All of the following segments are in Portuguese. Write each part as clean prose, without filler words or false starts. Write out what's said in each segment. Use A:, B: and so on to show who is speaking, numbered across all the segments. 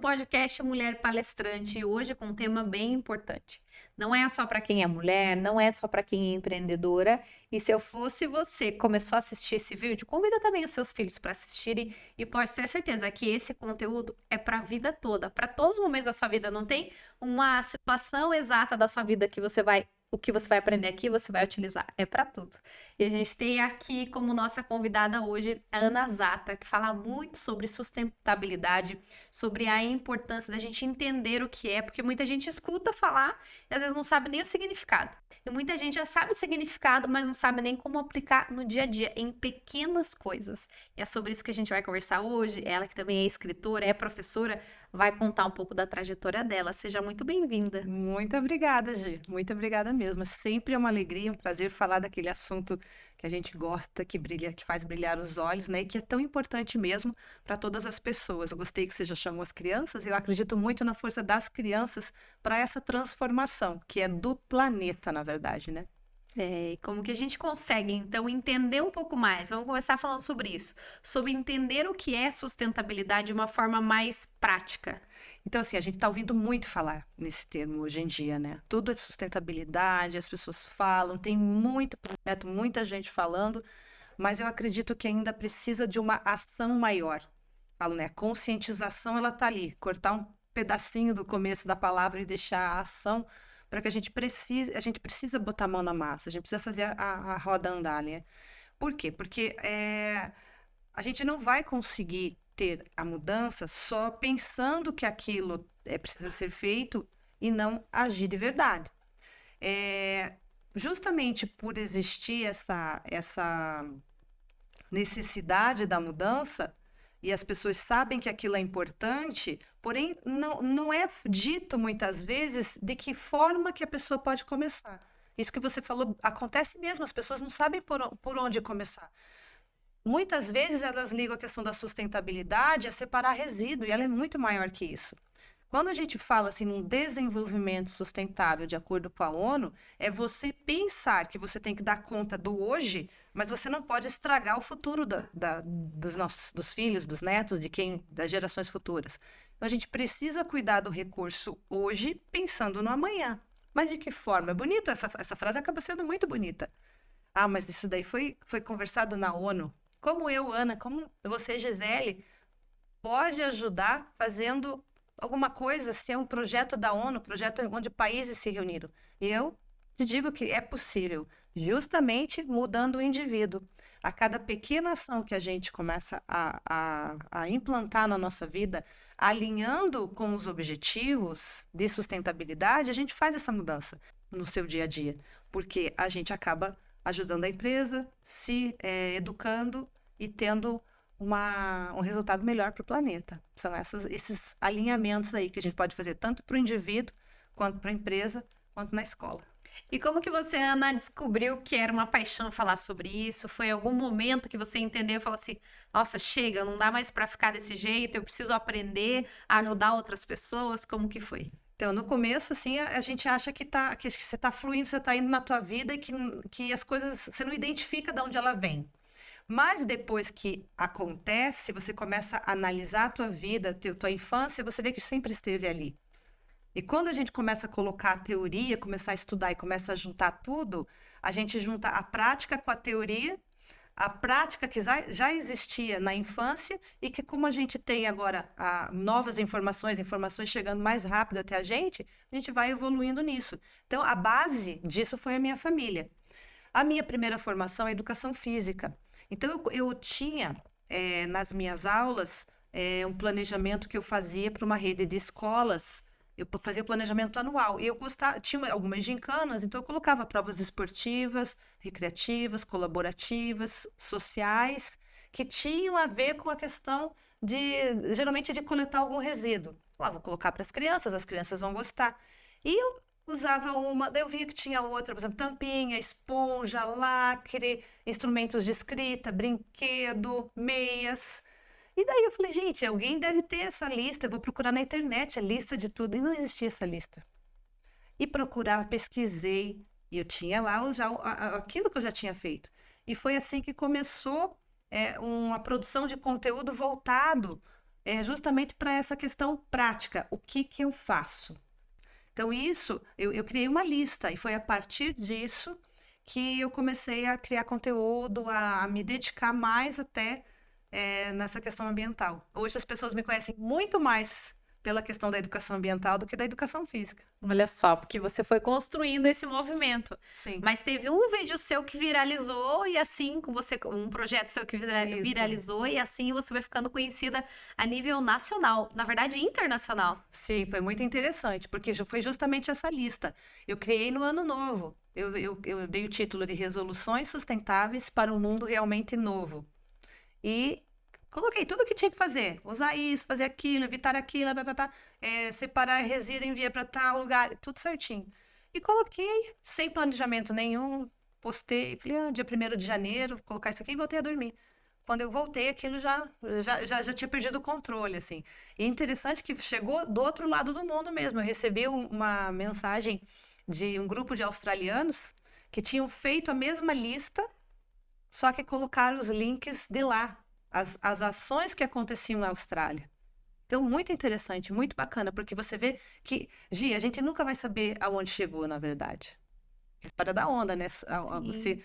A: podcast Mulher Palestrante, hoje com um tema bem importante. Não é só para quem é mulher, não é só para quem é empreendedora. E se eu fosse você, começou a assistir esse vídeo, convida também os seus filhos para assistirem e pode ter certeza que esse conteúdo é para a vida toda, para todos os momentos da sua vida. Não tem uma situação exata da sua vida que o que você vai aprender aqui, você vai utilizar. É para tudo. E a gente tem aqui como nossa convidada hoje a Ana Zata, que fala muito sobre sustentabilidade, sobre a importância da gente entender o que é, porque muita gente escuta falar e às vezes não sabe nem o significado. E muita gente já sabe o significado, mas não sabe nem como aplicar no dia a dia, em pequenas coisas. E é sobre isso que a gente vai conversar hoje. Ela que também é escritora, é professora, vai contar um pouco da trajetória dela. Seja muito bem-vinda.
B: Muito obrigada, Gi. Muito obrigada mesmo. Sempre é uma alegria, um prazer falar daquele assunto que a gente gosta, que brilha, que faz brilhar os olhos, né? E que é tão importante mesmo para todas as pessoas. Eu gostei que você já chamou as crianças, e eu acredito muito na força das crianças para essa transformação, que é do planeta, na verdade, né?
A: E como que a gente consegue, então, entender um pouco mais? Vamos começar falando sobre isso, sobre entender o que é sustentabilidade de uma forma mais prática.
B: Então, assim, a gente está ouvindo muito falar nesse termo hoje em dia, né? Tudo é sustentabilidade, as pessoas falam, tem muito projeto, muita gente falando, mas eu acredito que ainda precisa de uma ação maior. Falo, né? A conscientização, ela tá ali, cortar um pedacinho do começo da palavra e deixar a ação para que a gente precisa botar a mão na massa, a gente precisa fazer a roda andar, né? Por quê? Porque a gente não vai conseguir ter a mudança só pensando que aquilo precisa ser feito e não agir de verdade. É, justamente por existir essa necessidade da mudança, e as pessoas sabem que aquilo é importante, porém não é dito muitas vezes de que forma que a pessoa pode começar. Isso que você falou acontece mesmo, as pessoas não sabem por onde começar. Muitas vezes elas ligam a questão da sustentabilidade a separar resíduo, e ela é muito maior que isso. Quando a gente fala assim num desenvolvimento sustentável de acordo com a ONU, é você pensar que você tem que dar conta do hoje, mas você não pode estragar o futuro dos filhos, dos netos, das gerações futuras. Então a gente precisa cuidar do recurso hoje, pensando no amanhã. Mas de que forma? É bonito, essa frase acaba sendo muito bonita. Ah, mas isso daí foi conversado na ONU. Como eu, Ana, como você, Gisele, pode ajudar fazendo alguma coisa, se é um projeto da ONU, projeto onde países se reuniram. E eu te digo que é possível, justamente mudando o indivíduo. A cada pequena ação que a gente começa a implantar na nossa vida, alinhando com os objetivos de sustentabilidade, a gente faz essa mudança no seu dia a dia, porque a gente acaba ajudando a empresa, se educando e tendo um resultado melhor para o planeta. São esses alinhamentos aí que a gente pode fazer tanto para o indivíduo, quanto para a empresa, quanto na escola.
A: E como que você, Ana, descobriu que era uma paixão falar sobre isso? Foi algum momento que você entendeu e falou assim: nossa, chega, não dá mais para ficar desse jeito, eu preciso aprender a ajudar outras pessoas? Como que foi?
B: Então, no começo, assim, a gente acha que você está fluindo, você está indo na tua vida e que as coisas, você não identifica de onde ela vem. Mas depois que acontece, você começa a analisar a tua vida, tua infância, você vê que sempre esteve ali. E quando a gente começa a colocar a teoria, começar a estudar e começa a juntar tudo, a gente junta a prática com a prática que já existia na infância e que como a gente tem agora novas informações chegando mais rápido até a gente vai evoluindo nisso. Então, a base disso foi a minha família. A minha primeira formação é educação física. Então, eu tinha, nas minhas aulas, um planejamento que eu fazia para uma rede de escolas. Eu fazia o planejamento anual. E eu tinha algumas gincanas, então eu colocava provas esportivas, recreativas, colaborativas, sociais, que tinham a ver com a questão geralmente, de coletar algum resíduo. Lá, vou colocar para as crianças vão gostar. E eu usava uma, daí eu via que tinha outra, por exemplo, tampinha, esponja, lacre, instrumentos de escrita, brinquedo, meias. E daí eu falei, gente, alguém deve ter essa lista, eu vou procurar na internet a lista de tudo. E não existia essa lista. E procurar, pesquisei, e eu tinha lá aquilo que eu já tinha feito. E foi assim que começou uma produção de conteúdo voltado é justamente para essa questão prática. O que que eu faço? Então, isso, eu criei uma lista, e foi a partir disso que eu comecei a criar conteúdo, a me dedicar mais até nessa questão ambiental. Hoje as pessoas me conhecem muito mais pela questão da educação ambiental do que da educação física.
A: Olha só, porque você foi construindo esse movimento.
B: Sim.
A: Mas teve um vídeo seu que viralizou e assim, um projeto seu que viralizou e assim você vai ficando conhecida a nível nacional, na verdade internacional.
B: Sim, foi muito interessante, porque foi justamente essa lista. Eu criei no ano novo. Eu dei o título de Resoluções Sustentáveis para um Mundo Realmente Novo. E coloquei tudo o que tinha que fazer. Usar isso, fazer aquilo, evitar aquilo, separar resíduo e enviar para tal lugar, tudo certinho. E coloquei, sem planejamento nenhum, postei, falei, dia 1º de janeiro, vou colocar isso aqui e voltei a dormir. Quando eu voltei, aquilo já tinha perdido o controle, assim. E é interessante que chegou do outro lado do mundo mesmo. Eu recebi uma mensagem de um grupo de australianos que tinham feito a mesma lista, só que colocaram os links de lá, as ações que aconteciam na Austrália. Então, muito interessante, muito bacana, porque você vê que, Gi, a gente nunca vai saber aonde chegou, na verdade. A história da onda, né? Você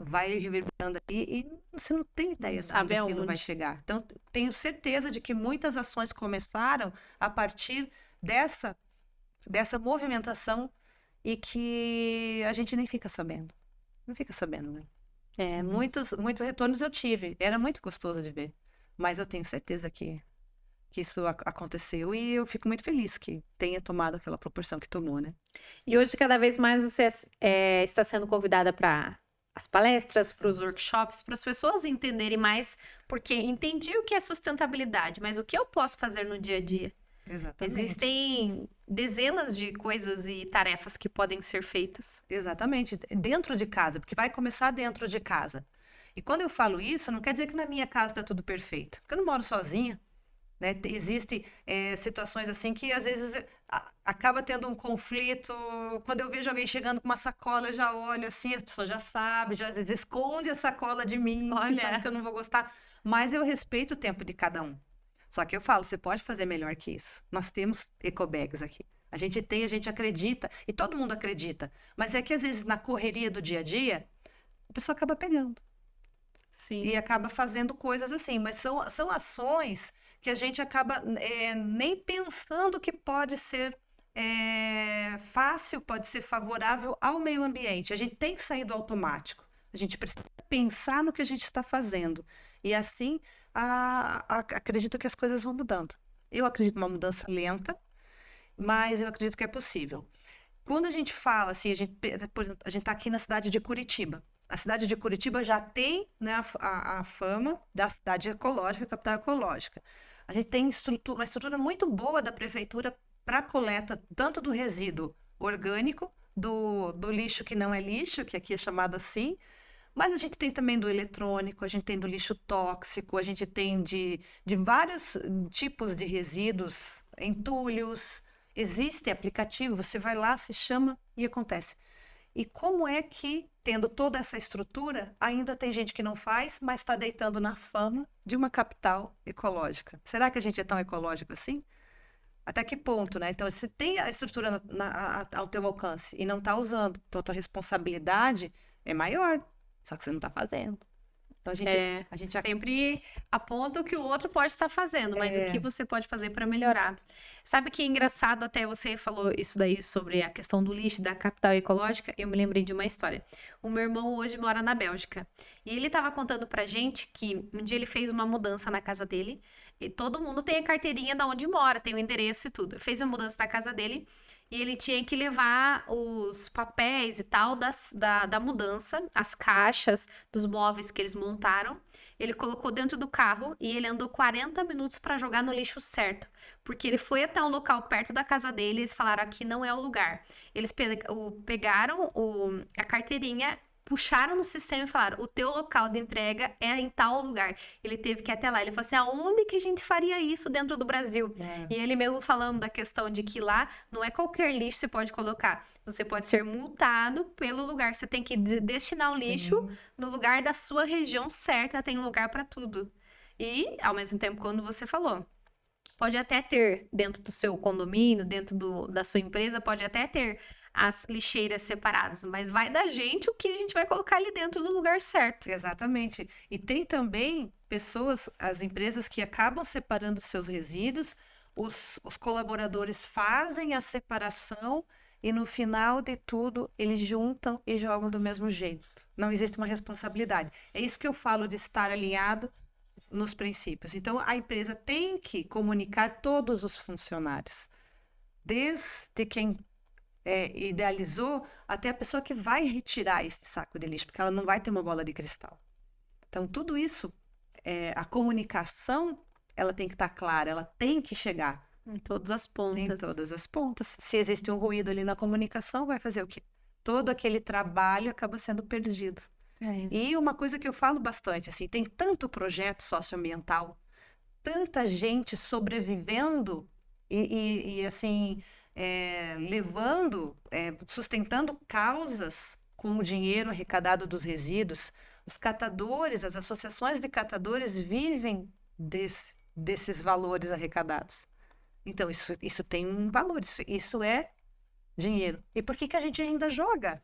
B: vai reverberando aí e você não tem ideia de onde aquilo vai chegar. Então, tenho certeza de que muitas ações começaram a partir dessa movimentação e que a gente nem fica sabendo. Não fica sabendo, né? Muitos retornos eu tive. Era muito gostoso de ver. Mas eu tenho certeza que isso aconteceu e eu fico muito feliz que tenha tomado aquela proporção que tomou, né?
A: E hoje, cada vez mais, você está sendo convidada para as palestras, para os workshops, para as pessoas entenderem mais, porque entendi o que é sustentabilidade, mas o que eu posso fazer no dia a dia?
B: Exatamente.
A: Existem dezenas de coisas e tarefas que podem ser feitas.
B: Exatamente, dentro de casa, porque vai começar dentro de casa. E quando eu falo isso, não quer dizer que na minha casa está tudo perfeito, porque eu não moro sozinha, né? Existem situações assim que às vezes acaba tendo um conflito. Quando eu vejo alguém chegando com uma sacola, eu já olho assim, as pessoas já sabem, já às vezes esconde a sacola de mim, sabe que eu não vou gostar, mas eu respeito o tempo de cada um. Só que eu falo, você pode fazer melhor que isso. Nós temos ecobags aqui. A gente acredita, e todo mundo acredita. Mas é que às vezes na correria do dia a dia, a pessoa acaba pegando.
A: Sim.
B: E acaba fazendo coisas assim. Mas são ações que a gente acaba nem pensando que pode ser fácil, pode ser favorável ao meio ambiente. A gente tem que sair do automático. A gente precisa pensar no que a gente está fazendo. E assim, acredito que as coisas vão mudando. Eu acredito numa mudança lenta, mas eu acredito que é possível. Quando a gente fala assim, por exemplo, a gente está aqui na cidade de Curitiba. A cidade de Curitiba já tem, né, a fama da cidade ecológica, capital ecológica. A gente tem uma estrutura muito boa da prefeitura para a coleta tanto do resíduo orgânico, do lixo que não é lixo, que aqui é chamado assim, mas a gente tem também do eletrônico, a gente tem do lixo tóxico, a gente tem de vários tipos de resíduos, entulhos. Existe aplicativo, você vai lá, se chama e acontece. E como é que, tendo toda essa estrutura, ainda tem gente que não faz, mas está deitando na fama de uma capital ecológica? Será que a gente é tão ecológico assim? Até que ponto, né? Então, se tem a estrutura ao teu alcance e não está usando, então a tua responsabilidade é maior. Só que você não está fazendo. Então a gente
A: sempre aponta o que o outro pode estar fazendo, mas o que você pode fazer para melhorar. Sabe que é engraçado, até você falou isso daí sobre a questão do lixo da capital ecológica, eu me lembrei de uma história. O meu irmão hoje mora na Bélgica e ele estava contando pra gente que um dia ele fez uma mudança na casa dele e todo mundo tem a carteirinha de onde mora, tem o endereço e tudo. Ele fez uma mudança na casa dele e ele tinha que levar os papéis e tal da mudança, as caixas dos móveis que eles montaram. Ele colocou dentro do carro e ele andou 40 minutos para jogar no lixo certo. Porque ele foi até um local perto da casa dele e eles falaram, aqui não é o lugar. Eles pegaram a carteirinha, puxaram no sistema e falaram, o teu local de entrega é em tal lugar. Ele teve que ir até lá. Ele falou assim, aonde que a gente faria isso dentro do Brasil? E ele mesmo falando da questão de que lá não é qualquer lixo que você pode colocar. Você pode ser multado pelo lugar. Você tem que destinar o lixo no lugar da sua região certa. Tem um lugar para tudo. E, ao mesmo tempo, quando você falou, Pode até ter dentro do seu condomínio, dentro da sua empresa, pode até ter as lixeiras separadas, mas vai da gente o que a gente vai colocar ali dentro no lugar certo.
B: Exatamente. E tem também pessoas, as empresas que acabam separando seus resíduos, os colaboradores fazem a separação e no final de tudo eles juntam e jogam do mesmo jeito. Não existe uma responsabilidade. É isso que eu falo de estar alinhado nos princípios. Então, a empresa tem que comunicar todos os funcionários, desde quem idealizou até a pessoa que vai retirar esse saco de lixo, porque ela não vai ter uma bola de cristal. Então, tudo isso, a comunicação, ela tem que estar clara, ela tem que chegar
A: Em todas as
B: em
A: pontas.
B: todas as pontas. Se existe um ruído ali na comunicação, vai fazer o quê? Todo aquele trabalho acaba sendo perdido. E uma coisa que eu falo bastante, assim, tem tanto projeto socioambiental, tanta gente sobrevivendo assim, levando, sustentando causas com o dinheiro arrecadado dos resíduos. Os catadores, as associações de catadores vivem desses valores arrecadados. Então, isso tem um valor, isso é dinheiro. E por que a gente ainda joga?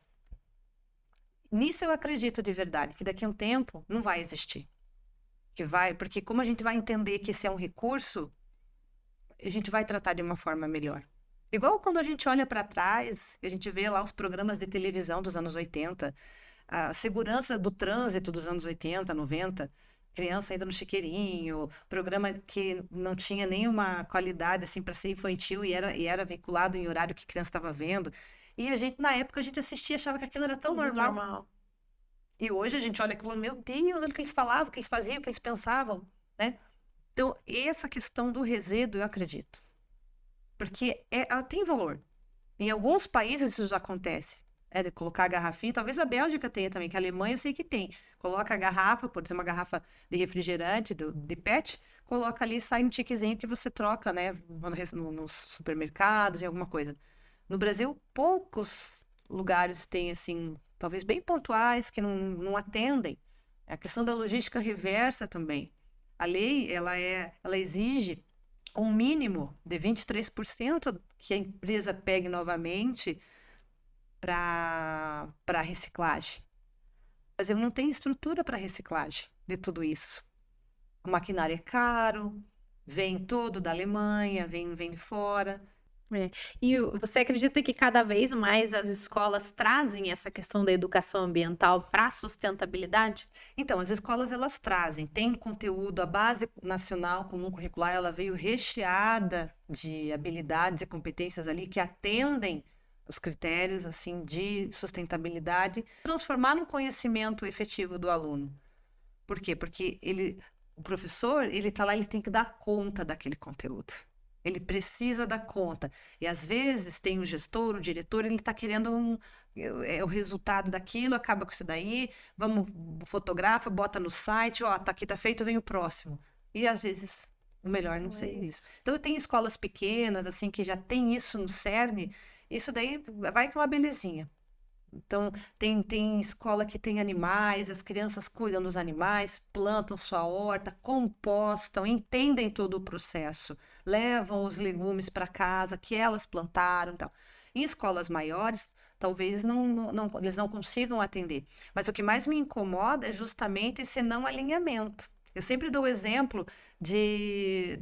B: Nisso eu acredito de verdade, que daqui a um tempo não vai existir. Porque como a gente vai entender que esse é um recurso, a gente vai tratar de uma forma melhor. Igual quando a gente olha para trás, a gente vê lá os programas de televisão dos anos 80, a segurança do trânsito dos anos 80, 90, criança ainda no chiqueirinho, programa que não tinha nenhuma qualidade assim para ser infantil e era vinculado em horário que a criança estava vendo. E na época, a gente assistia e achava que aquilo era tão normal. E hoje a gente olha aquilo, meu Deus, olha o que eles falavam, o que eles faziam, o que eles pensavam, né? Então, essa questão do resíduo, eu acredito. Porque ela tem valor. Em alguns países isso já acontece. De colocar a garrafinha, talvez a Bélgica tenha também, que a Alemanha eu sei que tem. Coloca a garrafa, pode ser uma garrafa de refrigerante, de PET, coloca ali e sai um tiquezinho que você troca, né? Nos supermercados, em alguma coisa. No Brasil, poucos lugares têm, assim, talvez bem pontuais, que não atendem. A questão da logística reversa também. A lei, ela exige um mínimo de 23% que a empresa pegue novamente para reciclagem. O Brasil não tem estrutura para reciclagem de tudo isso. O maquinário é caro, vem todo da Alemanha, vem de fora.
A: E você acredita que cada vez mais as escolas trazem essa questão da educação ambiental para a sustentabilidade?
B: Então, as escolas elas trazem, tem conteúdo, a Base Nacional Comum Curricular, ela veio recheada de habilidades e competências ali que atendem os critérios assim de sustentabilidade, transformar num conhecimento efetivo do aluno. Por quê? Porque o professor, ele está lá, ele tem que dar conta daquele conteúdo. Ele precisa dar conta. E, às vezes, tem o gestor, o diretor, ele está querendo o resultado daquilo, acaba com isso daí, vamos, fotografa, bota no site, ó, tá aqui, tá feito, vem o próximo. E, às vezes, o melhor não ser isso. Então, eu tenho escolas pequenas, assim, que já tem isso no cerne, isso daí vai com uma belezinha. Então, tem escola que tem animais, as crianças cuidam dos animais, plantam sua horta, compostam, entendem todo o processo, levam os legumes para casa que elas plantaram e tal. Em escolas maiores, talvez eles não consigam atender. Mas o que mais me incomoda é justamente esse não alinhamento. Eu sempre dou o exemplo de...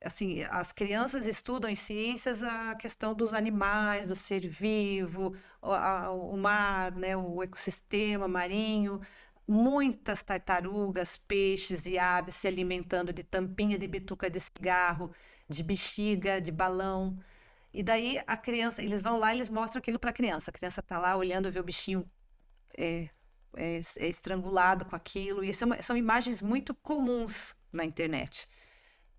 B: Assim, as crianças estudam em ciências a questão dos animais, do ser vivo, o mar, né, o ecossistema marinho, muitas tartarugas, peixes e aves se alimentando de tampinha de bituca de cigarro, de bexiga, de balão. E daí a criança, eles vão lá e eles mostram aquilo para a criança está lá olhando, vê o bichinho estrangulado com aquilo, e são imagens muito comuns na internet.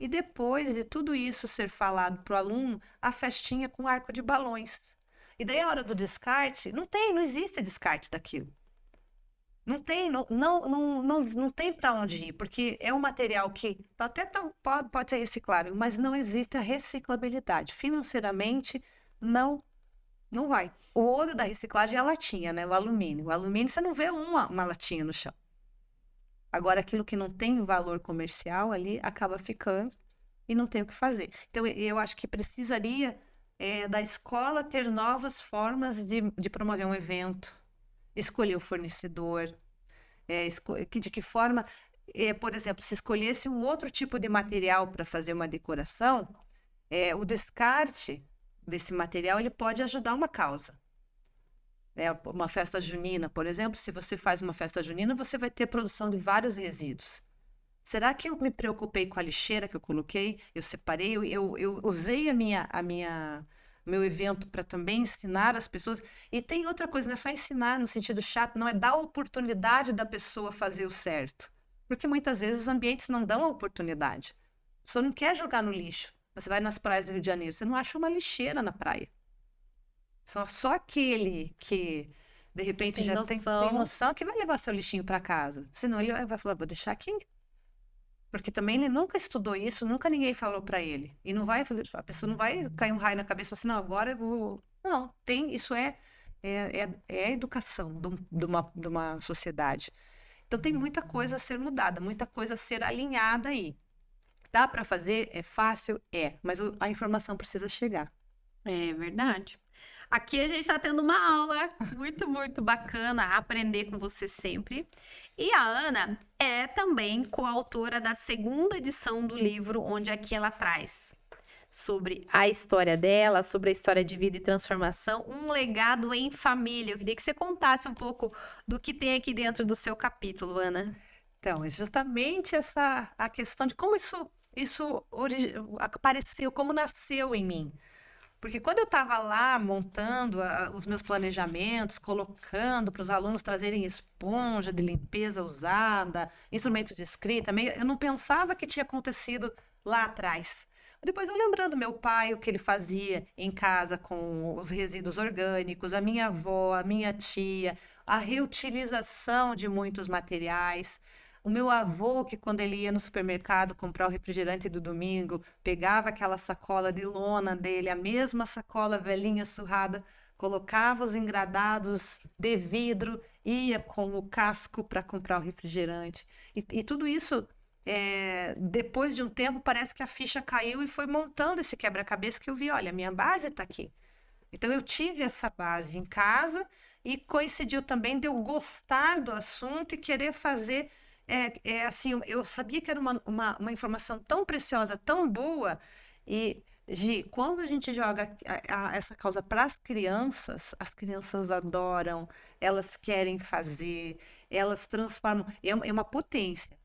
B: E depois de tudo isso ser falado para o aluno, a festinha com arco de balões. E daí a hora do descarte, não existe descarte daquilo. Não tem para onde ir, porque é um material que pode ser reciclável, mas não existe a reciclabilidade. Financeiramente, não vai. O ouro da reciclagem é a latinha, né? O alumínio. O alumínio, você não vê uma latinha no chão. Agora, aquilo que não tem valor comercial ali acaba ficando e não tem o que fazer. Então, eu acho que precisaria da escola ter novas formas de promover um evento, escolher o fornecedor, de que forma, por exemplo, se escolhesse um outro tipo de material para fazer uma decoração, o descarte desse material ele pode ajudar uma causa. Uma festa junina, por exemplo, se você faz uma festa junina, você vai ter produção de vários resíduos. Será que eu me preocupei com a lixeira que eu coloquei? Eu separei, eu usei meu evento para também ensinar as pessoas. E tem outra coisa, não é só ensinar no sentido chato, não é dar a oportunidade da pessoa fazer o certo. Porque muitas vezes os ambientes não dão a oportunidade. A pessoa não quer jogar no lixo. Você vai nas praias do Rio de Janeiro, você não acha uma lixeira na praia. Só aquele que, de repente,
A: Tem
B: já tem
A: noção.
B: noção que vai levar seu lixinho para casa. Senão ele vai falar, vou deixar aqui. Porque também ele nunca estudou isso, nunca ninguém falou para ele. E não vai fazer, a pessoa não vai cair um raio na cabeça assim, não, agora eu vou. Não, isso é a educação de uma sociedade. Então tem muita coisa a ser mudada, muita coisa a ser alinhada aí. Dá para fazer? É fácil? Mas a informação precisa chegar.
A: É verdade. Aqui a gente está tendo uma aula muito, muito bacana, aprender com você sempre. E a Ana é também coautora da segunda edição do livro, onde aqui ela traz sobre a história dela, sobre a história de vida e transformação, um legado em família. Eu queria que você contasse um pouco do que tem aqui dentro do seu capítulo, Ana.
B: Então, é justamente a questão de como isso apareceu, como nasceu em mim. Porque quando eu estava lá montando os meus planejamentos, colocando para os alunos trazerem esponja de limpeza usada, instrumentos de escrita, eu não pensava que tinha acontecido lá atrás. Depois eu lembrando meu pai, o que ele fazia em casa com os resíduos orgânicos, a minha avó, a minha tia, a reutilização de muitos materiais. O meu avô, que quando ele ia no supermercado comprar o refrigerante do domingo, pegava aquela sacola de lona dele, a mesma sacola velhinha surrada, colocava os engradados de vidro, ia com o casco para comprar o refrigerante. E tudo isso, depois de um tempo, parece que a ficha caiu e foi montando esse quebra-cabeça que eu vi, olha, a minha base está aqui. Então, eu tive essa base em casa e coincidiu também de eu gostar do assunto e querer fazer. Assim, eu sabia que era uma informação tão preciosa, tão boa. E, Gi, quando a gente joga essa causa para as crianças adoram, elas querem fazer, elas transformam. É uma potência.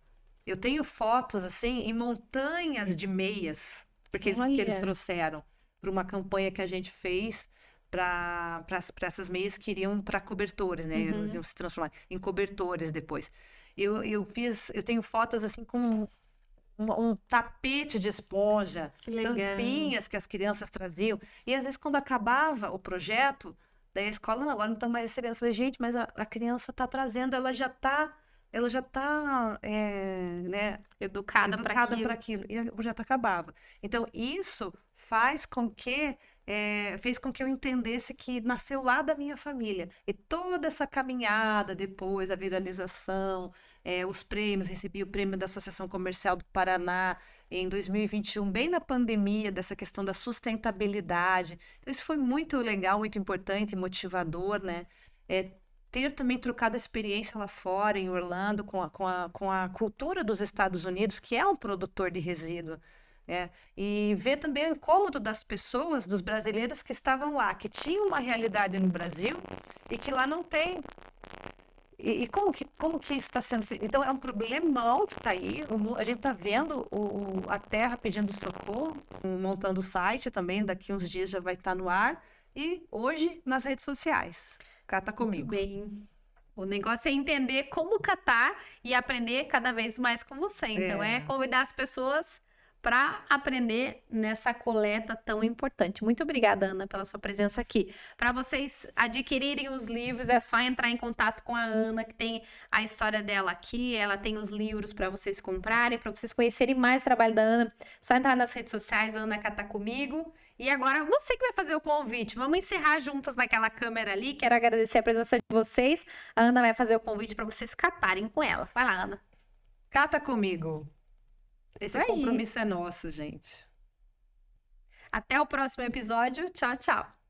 B: Eu tenho fotos, assim, em montanhas de meias, porque que eles
A: Olha.
B: trouxeram para uma campanha que a gente fez para essas meias que iriam para cobertores, né? Elas iam se transformar em cobertores depois. Eu tenho fotos assim com um tapete de esponja,
A: Que legal.
B: tampinhas que as crianças traziam. E às vezes, quando acabava o projeto, daí a escola, não, agora não estão mais recebendo. Eu falei, gente, mas a criança está trazendo, ela já está, né,
A: Educada para
B: para
A: aquilo.
B: aquilo. E o projeto acabava. Então, isso fez com que eu entendesse que nasceu lá da minha família. E toda essa caminhada depois, a viralização, os prêmios, recebi o prêmio da Associação Comercial do Paraná em 2021, bem na pandemia, dessa questão da sustentabilidade. Então, isso foi muito legal, muito importante, motivador, né? Ter também trocado a experiência lá fora, em Orlando, com a cultura dos Estados Unidos, que é um produtor de resíduo. E ver também o incômodo das pessoas, dos brasileiros que estavam lá, que tinham uma realidade no Brasil e que lá não tem. E como que isso está sendo feito? Então, é um problemão que está aí. A gente está vendo a Terra pedindo socorro, montando o site também, daqui uns dias já vai estar no ar. E hoje, nas redes sociais. Cá tá comigo.
A: Bem, o negócio é entender como catar e aprender cada vez mais com você. Então, é convidar as pessoas para aprender nessa coleta tão importante. Muito obrigada, Ana, pela sua presença aqui. Para vocês adquirirem os livros, é só entrar em contato com a Ana, que tem a história dela aqui. Ela tem os livros para vocês comprarem, para vocês conhecerem mais o trabalho da Ana. Só entrar nas redes sociais, Ana Catá comigo. E agora, você que vai fazer o convite. Vamos encerrar juntas naquela câmera ali. Quero agradecer a presença de vocês. A Ana vai fazer o convite para vocês catarem com ela. Vai lá, Ana.
B: Cata comigo. Esse
A: aí.
B: compromisso é nosso, gente.
A: Até o próximo episódio. Tchau, tchau.